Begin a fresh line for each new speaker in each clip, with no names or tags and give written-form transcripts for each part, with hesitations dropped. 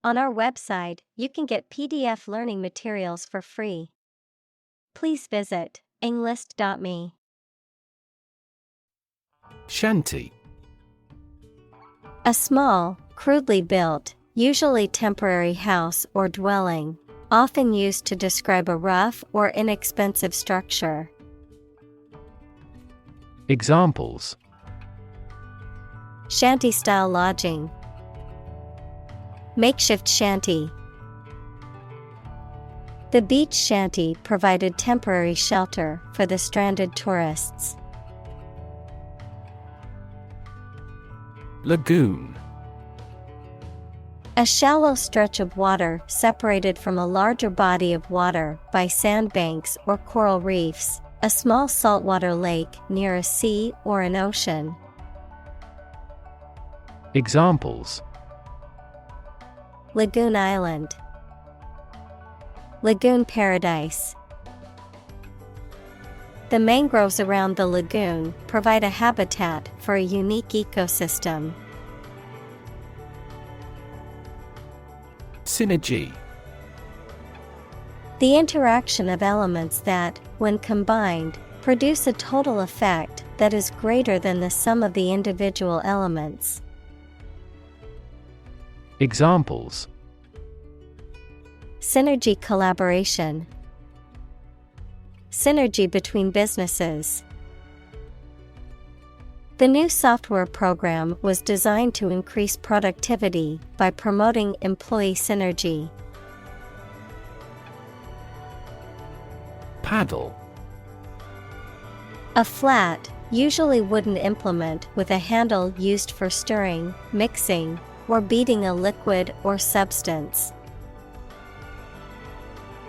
On our website, you can get PDF learning materials for free. Please visit englist.me.
Shanty.
A small, crudely built, usually temporary house or dwelling, often used to describe a rough or inexpensive structure.
Examples:
Shanty-style lodging. Makeshift shanty. The beach shanty provided temporary shelter for the stranded tourists.
Lagoon.
A shallow stretch of water separated from a larger body of water by sandbanks or coral reefs, a small saltwater lake near a sea or an ocean.
Examples:
Lagoon Island. Lagoon Paradise. The mangroves around the lagoon provide a habitat for a unique ecosystem.
Synergy.
The interaction of elements that, when combined, produce a total effect that is greater than the sum of the individual elements.
Examples:
Synergy collaboration. Synergy between businesses. The new software program was designed to increase productivity by promoting employee synergy.
Paddle.
A flat, usually wooden implement with a handle used for stirring, mixing, or beating a liquid or substance.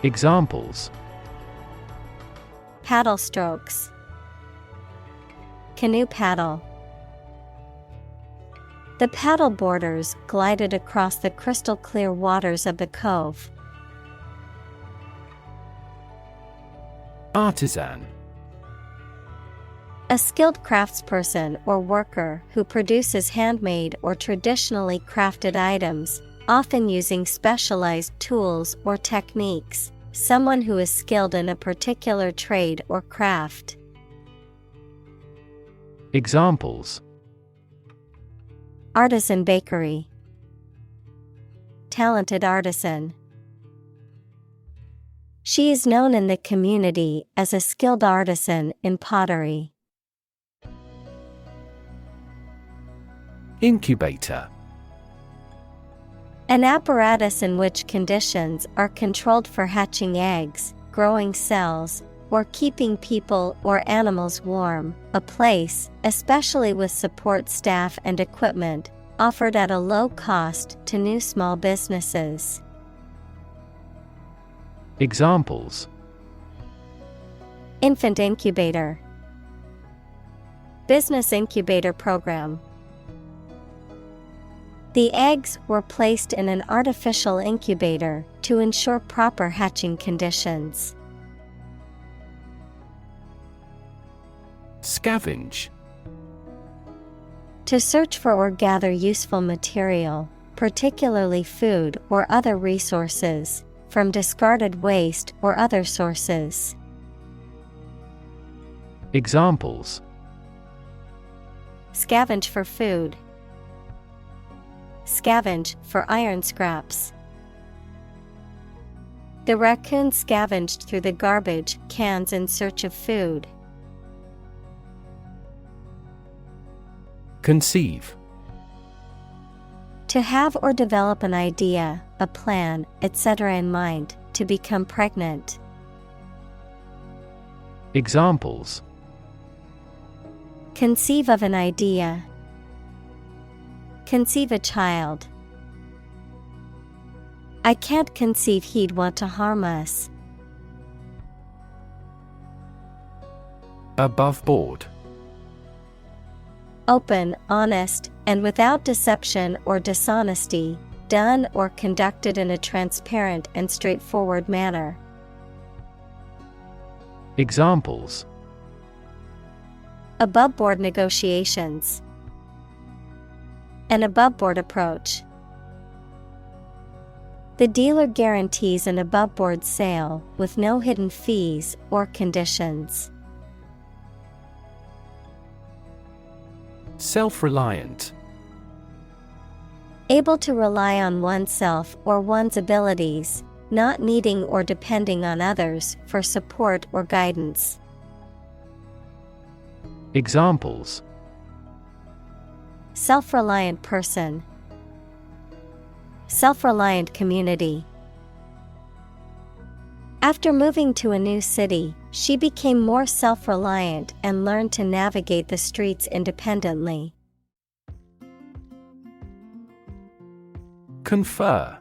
Examples:
Paddle strokes. Canoe paddle. The paddle boarders glided across the crystal clear waters of the cove.
Artisan.
A skilled craftsperson or worker who produces handmade or traditionally crafted items, often using specialized tools or techniques, someone who is skilled in a particular trade or craft.
Examples:
Artisan bakery. Talented artisan. She is known in the community as a skilled artisan in pottery.
Incubator.
An apparatus in which conditions are controlled for hatching eggs, growing cells, or keeping people or animals warm, a place, especially with support staff and equipment, offered at a low cost to new small businesses.
Examples:
Infant incubator. Business incubator program. The eggs were placed in an artificial incubator to ensure proper hatching conditions.
Scavenge.
To search for or gather useful material, particularly food or other resources, from discarded waste or other sources.
Examples:
Scavenge for food. Scavenge for iron scraps. The raccoon scavenged through the garbage cans in search of food.
Conceive.
To have or develop an idea, a plan, etc. in mind, to become pregnant.
Examples:
Conceive of an idea. Conceive a child. I can't conceive he'd want to harm us.
Above board.
Open, honest, and without deception or dishonesty, done or conducted in a transparent and straightforward manner.
Examples:
Above-board negotiations. An above-board approach. The dealer guarantees an above-board sale with no hidden fees or conditions.
Self-reliant.
Able to rely on oneself or one's abilities, not needing or depending on others for support or guidance.
Examples:
Self-reliant person. Self-reliant community. After moving to a new city, she became more self-reliant and learned to navigate the streets independently.
Confer.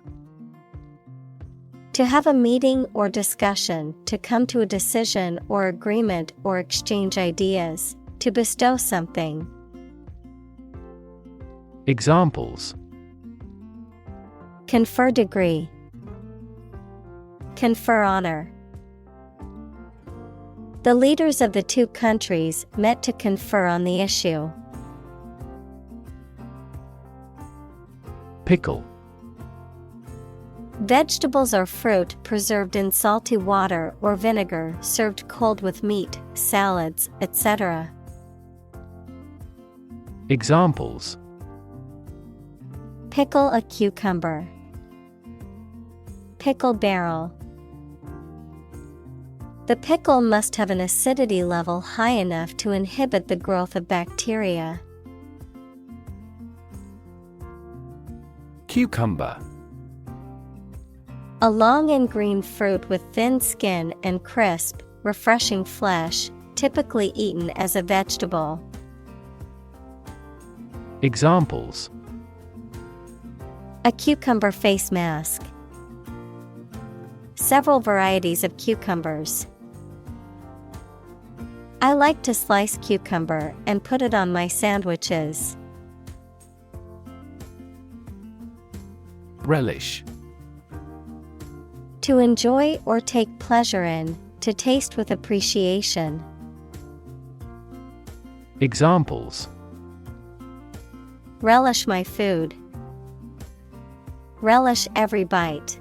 To have a meeting or discussion, to come to a decision or agreement or exchange ideas, to bestow something.
Examples:
Confer degree. Confer honor. The leaders of the two countries met to confer on the issue.
Pickle.
Vegetables or fruit preserved in salty water or vinegar, served cold with meat, salads, etc.
Examples:
Pickle a cucumber. Pickle barrel. The pickle must have an acidity level high enough to inhibit the growth of bacteria.
Cucumber.
A long and green fruit with thin skin and crisp, refreshing flesh, typically eaten as a vegetable.
Examples:
A cucumber face mask. Several varieties of cucumbers. I like to slice cucumber and put it on my sandwiches.
Relish.
To enjoy or take pleasure in, to taste with appreciation.
Examples:
Relish my food. Relish every bite.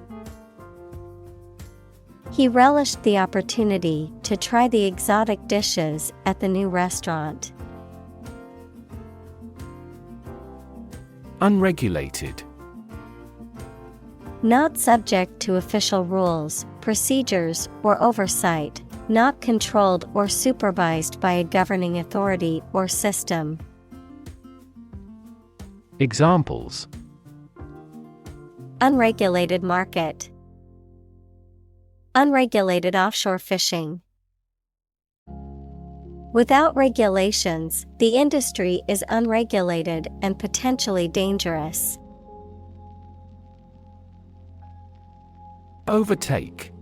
He relished the opportunity to try the exotic dishes at the new restaurant.
Unregulated.
Not subject to official rules, procedures, or oversight, not controlled or supervised by a governing authority or system.
Examples:
Unregulated market. Unregulated offshore fishing. Without regulations, the industry is unregulated and potentially dangerous.
Overtake.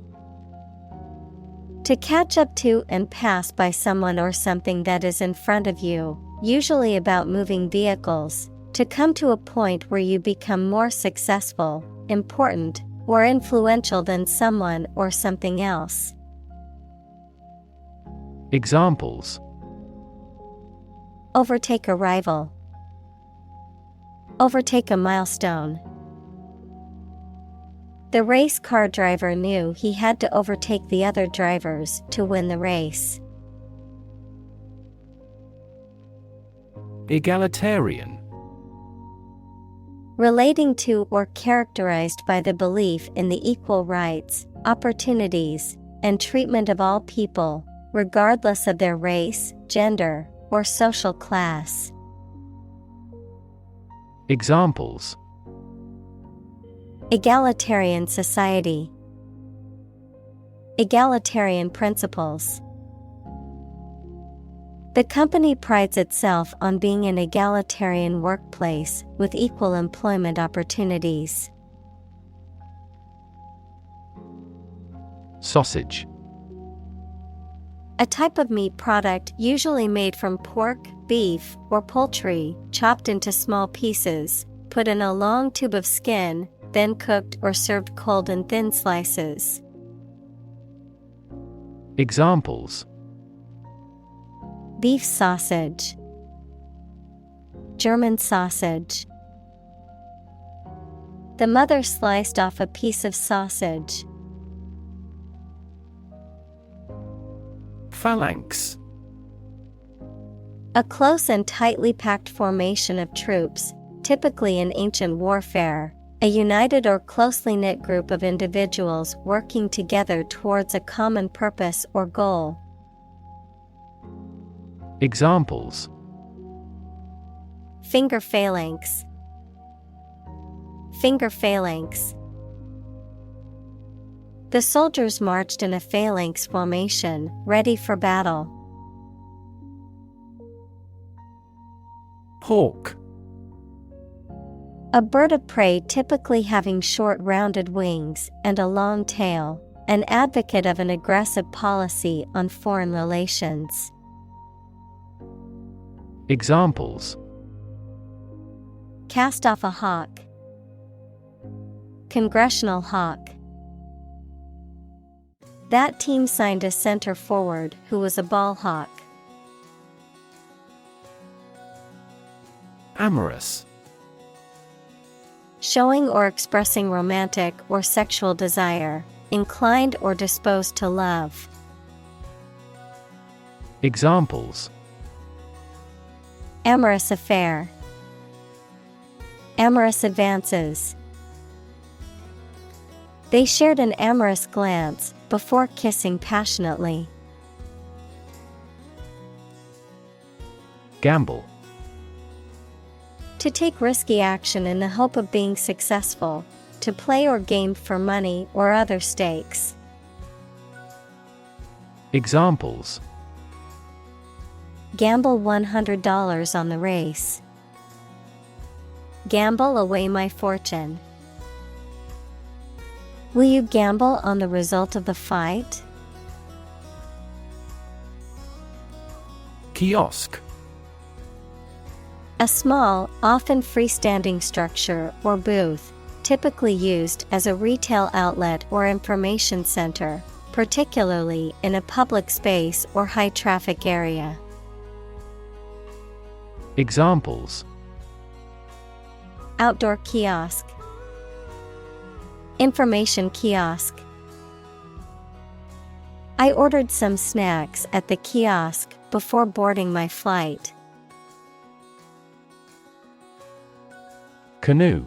To catch up to and pass by someone or something that is in front of you, usually about moving vehicles, to come to a point where you become more successful, important, or influential than someone or something else.
Examples:
Overtake a rival. Overtake a milestone. The race car driver knew he had to overtake the other drivers to win the race.
Egalitarian.
Relating to or characterized by the belief in the equal rights, opportunities, and treatment of all people, regardless of their race, gender, or social class.
Examples:
Egalitarian society. Egalitarian principles. The company prides itself on being an egalitarian workplace with equal employment opportunities.
Sausage.
A type of meat product usually made from pork, beef, or poultry, chopped into small pieces, put in a long tube of skin, then cooked or served cold in thin slices.
Examples:
Beef sausage. German sausage. The mother sliced off a piece of sausage.
Phalanx.
A close and tightly packed formation of troops, typically in ancient warfare, a united or closely knit group of individuals working together towards a common purpose or goal.
Examples:
Finger phalanx. Finger phalanx. The soldiers marched in a phalanx formation, ready for battle.
Hawk.
A bird of prey typically having short rounded wings and a long tail, an advocate of an aggressive policy on foreign relations.
Examples:
Cast off a hawk. Congressional hawk. That team signed a center forward who was a ball hawk.
Amorous.
Showing or expressing romantic or sexual desire, inclined or disposed to love.
Examples:
Amorous affair. Amorous advances. They shared an amorous glance before kissing passionately.
Gamble.
To take risky action in the hope of being successful, to play or game for money or other stakes.
Examples:
Gamble $100 on the race. Gamble away my fortune. Will you gamble on the result of the fight?
Kiosk.
A small, often freestanding structure or booth, typically used as a retail outlet or information center, particularly in a public space or high-traffic area.
Examples:
Outdoor kiosk. Information kiosk. I ordered some snacks at the kiosk before boarding my flight.
Canoe.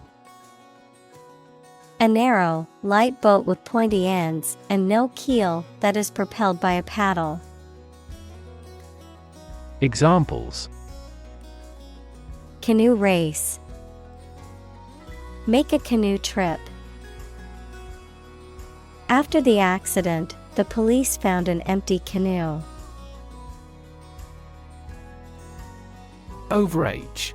A narrow, light boat with pointy ends and no keel that is propelled by a paddle.
Examples:
Canoe race. Make a canoe trip. After the accident, the police found an empty canoe.
Overage.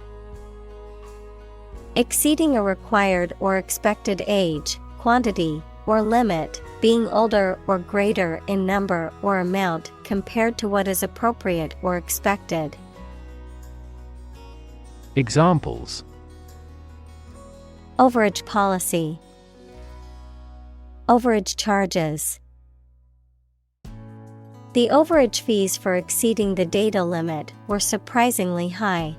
Exceeding a required or expected age, quantity, or limit, being older or greater in number or amount compared to what is appropriate or expected.
Examples:
Overage policy. Overage charges. The overage fees for exceeding the data limit were surprisingly high.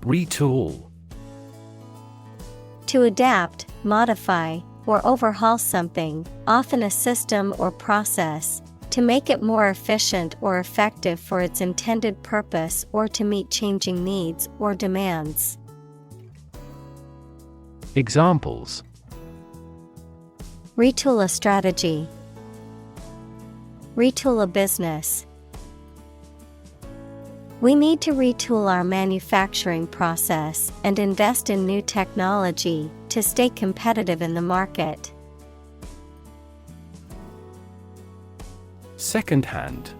Retool.
To adapt, modify, or overhaul something, often a system or process, to make it more efficient or effective for its intended purpose or to meet changing needs or demands.
Examples:
Retool a strategy. Retool a business. We need to retool our manufacturing process and invest in new technology to stay competitive in the market.
Second-hand.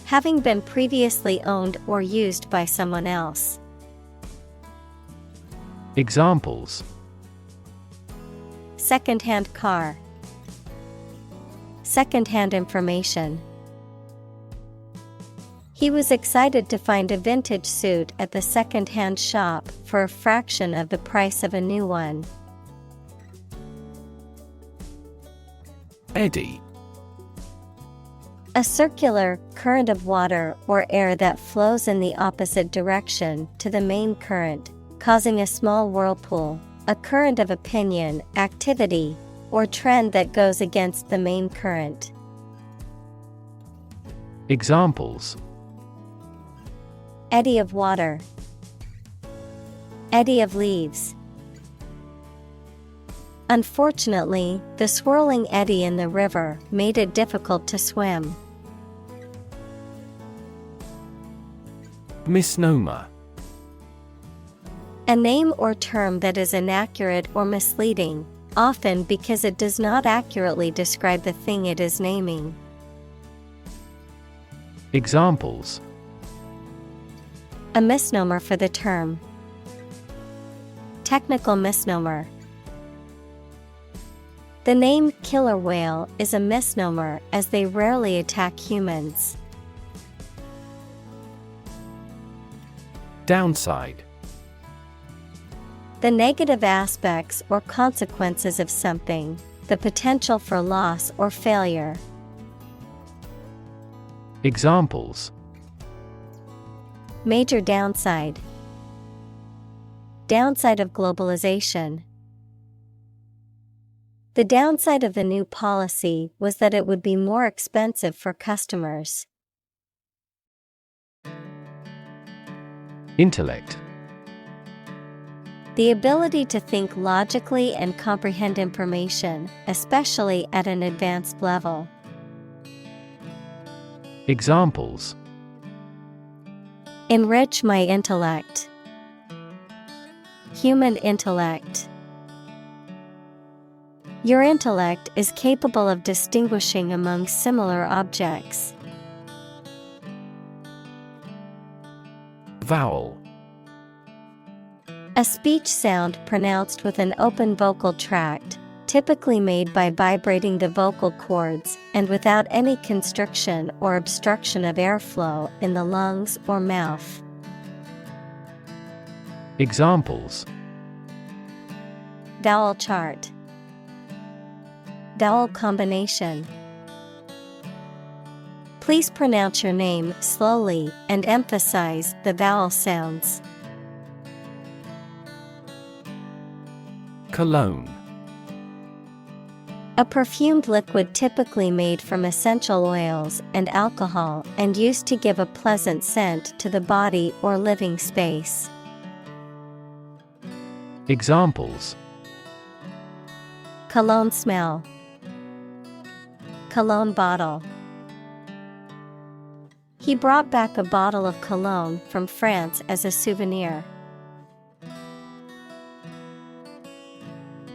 Having been previously owned or used by someone else.
Examples:
Second-hand car. Second-hand information. He was excited to find a vintage suit at the second-hand shop for a fraction of the price of a new one.
Eddy.
A circular current of water or air that flows in the opposite direction to the main current, causing a small whirlpool, a current of opinion, activity, or trend that goes against the main current.
Examples:
Eddy of water. Eddy of leaves. Unfortunately, the swirling eddy in the river made it difficult to swim.
Misnomer.
A name or term that is inaccurate or misleading, often because it does not accurately describe the thing it is naming.
Examples:
A misnomer for the term. Technical misnomer. The name killer whale is a misnomer as they rarely attack humans.
Downside.
The negative aspects or consequences of something, the potential for loss or failure.
Examples:
Major downside. Downside of globalization. The downside of the new policy was that it would be more expensive for customers.
Intellect.
The ability to think logically and comprehend information, especially at an advanced level.
Examples:
Enrich my intellect. Human intellect. Your intellect is capable of distinguishing among similar objects.
Vowel.
A speech sound pronounced with an open vocal tract, typically made by vibrating the vocal cords and without any constriction or obstruction of airflow in the lungs or mouth.
Examples:
Vowel chart. Vowel combination. Please pronounce your name slowly and emphasize the vowel sounds.
Cologne.
A perfumed liquid typically made from essential oils and alcohol and used to give a pleasant scent to the body or living space.
Examples:
Cologne smell. Cologne bottle. He brought back a bottle of cologne from France as a souvenir.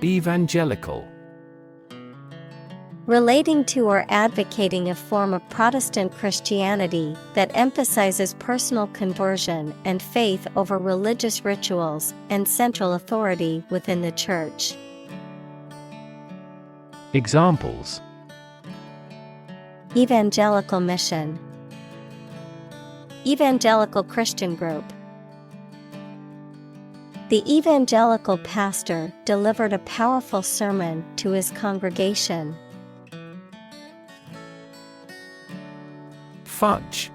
Evangelical.
Relating to or advocating a form of Protestant Christianity that emphasizes personal conversion and faith over religious rituals and central authority within the church.
Examples:
Evangelical mission. Evangelical Christian group. The evangelical pastor delivered a powerful sermon to his congregation.
Fudge.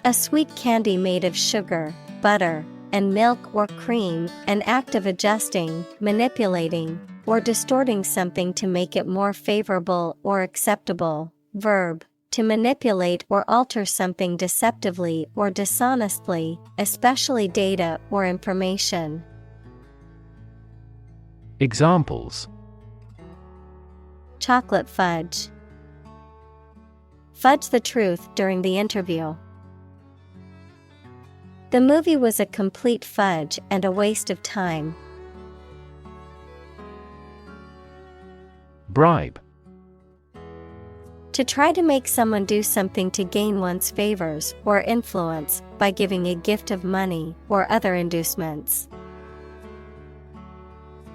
A sweet candy made of sugar, butter, and milk or cream, an act of adjusting, manipulating, or distorting something to make it more favorable or acceptable. Verb: to manipulate or alter something deceptively or dishonestly, especially data or information.
Examples:
Chocolate fudge. Fudge the truth during the interview. The movie was a complete fudge and a waste of time.
Bribe.
To try to make someone do something to gain one's favors or influence by giving a gift of money or other inducements.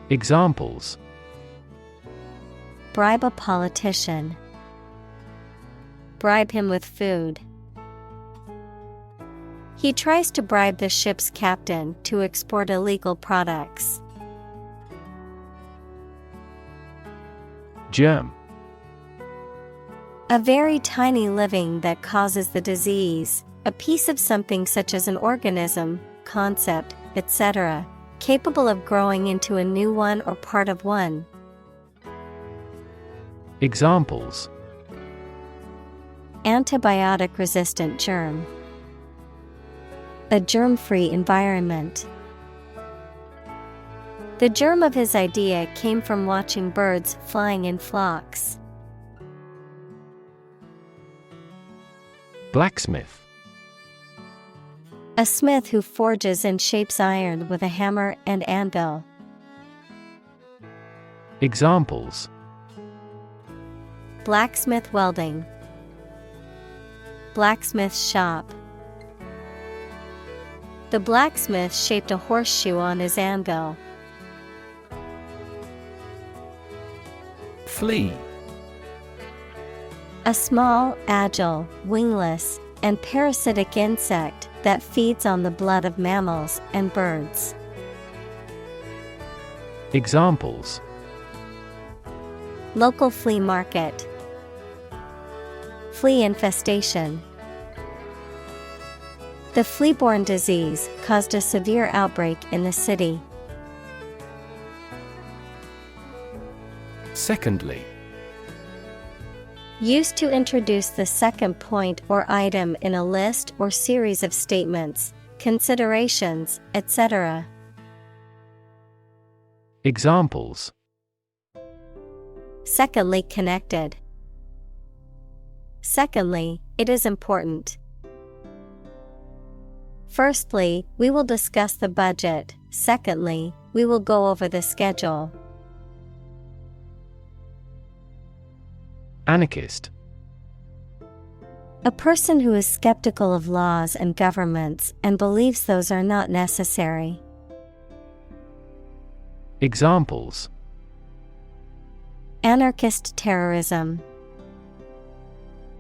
Examples:
Bribe a politician. Bribe him with food. He tries to bribe the ship's captain to export illegal products.
Germ.
A very tiny living that causes the disease, a piece of something such as an organism, concept, etc., capable of growing into a new one or part of one.
Examples:
Antibiotic-resistant germ. A germ-free environment. The germ of his idea came from watching birds flying in flocks.
Blacksmith.
A smith who forges and shapes iron with a hammer and anvil.
Examples:
Blacksmith welding. Blacksmith's shop. The blacksmith shaped a horseshoe on his anvil.
Flea.
A small, agile, wingless, and parasitic insect that feeds on the blood of mammals and birds.
Examples:
Local flea market. Flea infestation. The flea-borne disease caused a severe outbreak in the city.
Secondly.
Used to introduce the second point or item in a list or series of statements, considerations, etc.
Examples:
Secondly connected. Secondly, it is important. Firstly, we will discuss the budget. Secondly, we will go over the schedule.
Anarchist.
A person who is skeptical of laws and governments and believes those are not necessary.
Examples:
Anarchist terrorism.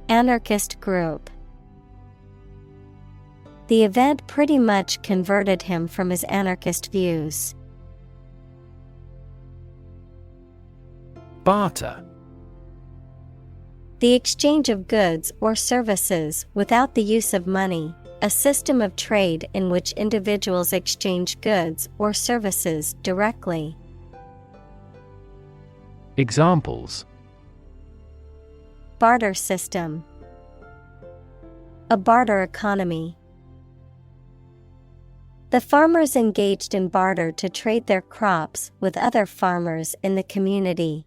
Anarchist group. The event pretty much converted him from his anarchist views.
Barter.
The exchange of goods or services without the use of money, a system of trade in which individuals exchange goods or services directly.
Examples:
Barter system. A barter economy. The farmers engaged in barter to trade their crops with other farmers in the community.